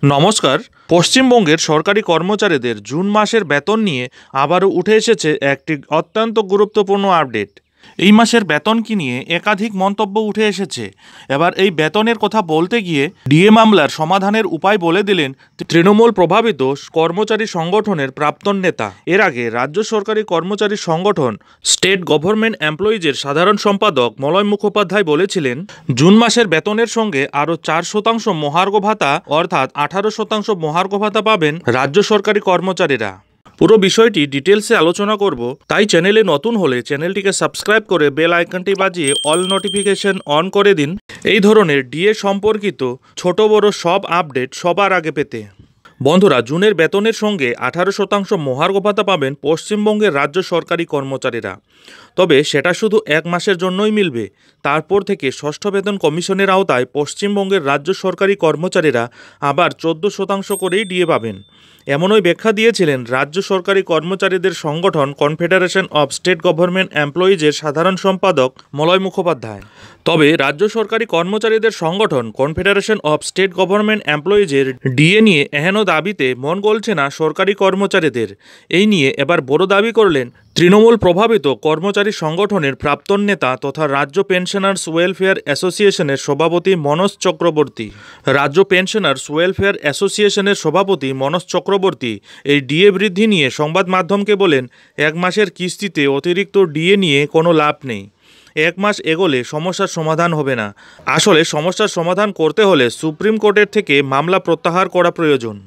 নমস্কার। পশ্চিমবঙ্গের সরকারি কর্মচারীদের জুন মাসের বেতন নিয়ে আবারও উঠে এসেছে একটি অত্যন্ত গুরুত্বপূর্ণ আপডেট। এই মাসের বেতন কি নিয়ে একাধিক মন্তব্য উঠে এসেছে। এবার এই বেতনের কথা বলতে গিয়ে ডিএ মামলার সমাধানের উপায় বলে দিলেন তৃণমূল প্রভাবিত কর্মচারী সংগঠনের প্রাক্তন নেতা। এর আগে রাজ্য সরকারি কর্মচারী সংগঠন স্টেট গভর্নমেন্ট এমপ্লয়িজের সাধারণ সম্পাদক মলয় মুখোপাধ্যায় বলেছিলেন, জুন মাসের বেতনের সঙ্গে আরও 4% মহার্ঘ ভাতা অর্থাৎ 18% মহার্ঘ ভাতা পাবেন রাজ্য সরকারি কর্মচারীরা। পুরো বিষয়টি ডিটেলসে আলোচনা করব, তাই চ্যানেলে নতুন হলে চ্যানেলটিকে সাবস্ক্রাইব করে বেল আইকনটি বাজিয়ে অল নোটিফিকেশন অন করে দিন এই ধরনের ডিএ সম্পর্কিত ছোট বড় সব আপডেট সবার আগে পেতে। বন্ধুরা, জুনের বেতনের সঙ্গে 18% মহার্ঘ ভাতা পাবেন পশ্চিমবঙ্গের রাজ্য সরকারি কর্মচারীরা। তবে সেটা শুধু এক মাসের জন্যই মিলবে। তারপর থেকে ষষ্ঠ বেতন কমিশনের আওতায় পশ্চিমবঙ্গের রাজ্য সরকারি কর্মচারীরা আবার 14% করেই ডিএ পাবেন। এমনই ব্যাখ্যা দিয়েছিলেন রাজ্য সরকারি কর্মচারীদের সংগঠন কনফেডারেশন অব স্টেট গভর্নমেন্ট এমপ্লয়িজের সাধারণ সম্পাদক মলয় মুখোপাধ্যায়। তবে রাজ্য সরকারি কর্মচারীদের সংগঠন কনফেডারেশন অব স্টেট গভর্নমেন্ট এমপ্লয়িজের ডিএ নিয়ে এহেন দাবিতে মন গলছে না সরকারি কর্মচারীদের। এই নিয়ে এবার বড় দাবি করলেন তৃণমূল প্রভাবিত কর্মচারী সংগঠনের প্রাক্তন নেতা তথা রাজ্য পেনশনার্স ওয়েলফেয়ার অ্যাসোসিয়েশনের সভাপতি মনোজ চক্রবর্তী। রাজ্য পেনশনার্স ওয়েলফেয়ার অ্যাসোসিয়েশনের সভাপতি মনোজ চক্রবর্তী এই ডিএ বৃদ্ধি নিয়ে সংবাদ মাধ্যমকে বলেন, এক মাসের কিস্তিতে অতিরিক্ত ডিএ নিয়ে কোনো লাভ নেই। এক মাস এগোলে সমস্যার সমাধান হবে না। আসলে সমস্যার সমাধান করতে হলে সুপ্রিম কোর্টের থেকে মামলা প্রত্যাহার করা প্রয়োজন।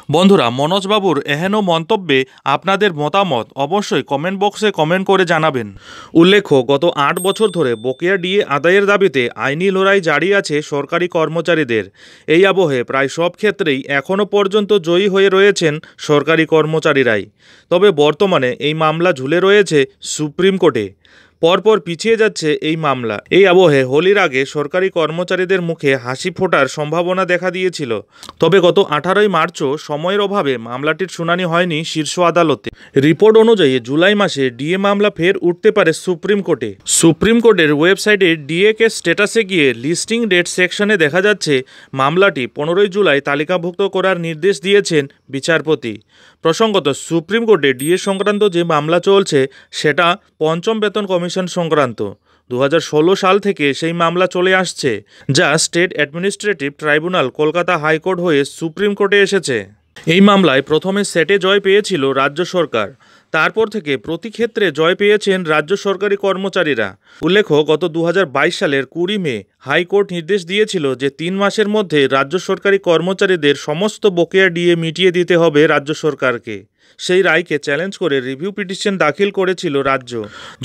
বন্ধুরা, মনোজবাবুর এহেন মন্তব্যে আপনাদের মতামত অবশ্যই কমেন্ট বক্সে কমেন্ট করে জানাবেন। উল্লেখ্য, গত 8 বছর ধরে বকেয়া ডিএ আদায়ের দাবিতে আইনি লড়াই জারি আছে সরকারি কর্মচারীদের। এই আবহে প্রায় সব ক্ষেত্রেই এখনও পর্যন্ত জয়ী হয়ে রয়েছেন সরকারি কর্মচারীরাই। তবে বর্তমানে এই মামলা ঝুলে রয়েছে সুপ্রিম কোর্টে। পরপর পিছিয়ে যাচ্ছে এই মামলা। এই আবহে হোলির আগে সরকারি কর্মচারীদের মুখে হাসি ফোটার সম্ভাবনা দেখা দিয়েছিল। তবে গত 18 মার্চও সময়ের অভাবে মামলাটির শুনানি হয়নি শীর্ষ আদালতে। রিপোর্ট অনুযায়ী জুলাই মাসে ডিএ মামলা ফের উঠতে পারে সুপ্রিম কোর্টে। সুপ্রিম কোর্টের ওয়েবসাইটে ডিএ কেস স্ট্যাটাসে গিয়ে লিস্টিং ডেট সেকশনে দেখা যাচ্ছে মামলাটি 15 জুলাই তালিকাভুক্ত করার নির্দেশ দিয়েছেন বিচারপতি। প্রসঙ্গত, সুপ্রিম কোর্টে ডিএ সংক্রান্ত যে মামলা চলছে সেটা পঞ্চম বেতন কমিশন সংক্রান্ত। 2016 সাল থেকে সেই মামলা চলে আসছে, যা state administrative tribunal Kolkata high court হয়ে সুপ্রিম কোর্টে এসেছে। এই মামলায় প্রথমে সেটে জয় পেয়েছিল রাজ্য সরকার। তারপর থেকে প্রতি ক্ষেত্রে জয় পেয়েছেন রাজ্য সরকারি কর্মচারীরা। উল্লেখ্য, গত 2022 সালের 20 মে হাইকোর্ট নির্দেশ দিয়েছিল যে 3 মাসের মধ্যে রাজ্য সরকারি কর্মচারীদের সমস্ত বকেয়া ডিএ মিটিয়ে দিতে হবে রাজ্য সরকারকে। সেই রায়কে চ্যালেঞ্জ করে রিভিউ পিটিশন দাখিল করেছিল রাজ্য,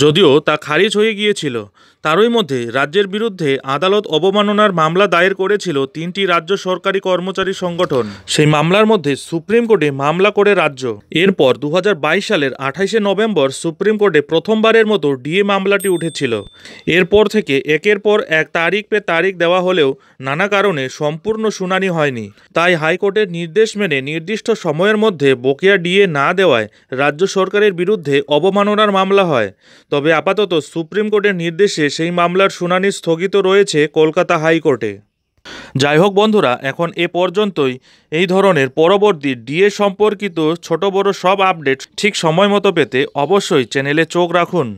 যদিও তা খারিজ হয়ে গিয়েছিল। তারই মধ্যে রাজ্যের বিরুদ্ধে আদালত অবমাননার মামলা দায়ের করেছিল 3টি রাজ্য সরকারি কর্মচারী সংগঠন। সেই মামলার মধ্যে সুপ্রিম কোর্টে মামলা করে রাজ্য। এরপর 2022 সালের 28শে নভেম্বর সুপ্রিম কোর্টে প্রথমবারের মতো ডিএ মামলাটি উঠেছিল। এরপর থেকে একের পর এক তারিখ পে তারিখ দেওয়া হলেও নানা কারণে সম্পূর্ণ শুনানি হয়নি। তাই হাইকোর্টের নির্দেশ মেনে নির্দিষ্ট সময়ের মধ্যে বকেয়া ডিএ না দেওয়ায় রাজ্য সরকারের বিরুদ্ধে অবমাননার মামলা হয়। তবে আপাতত সুপ্রিম কোর্টের নির্দেশে সেই মামলার শুনানি স্থগিত রয়েছে কলকাতা হাইকোর্টে। যাই হোক বন্ধুরা, এখন এ পর্যন্তই। এই ধরনের পরবর্তী ডিএ সম্পর্কিত ছোট বড় সব আপডেট ঠিক সময় মতো পেতে অবশ্যই চ্যানেলে চোখ রাখুন।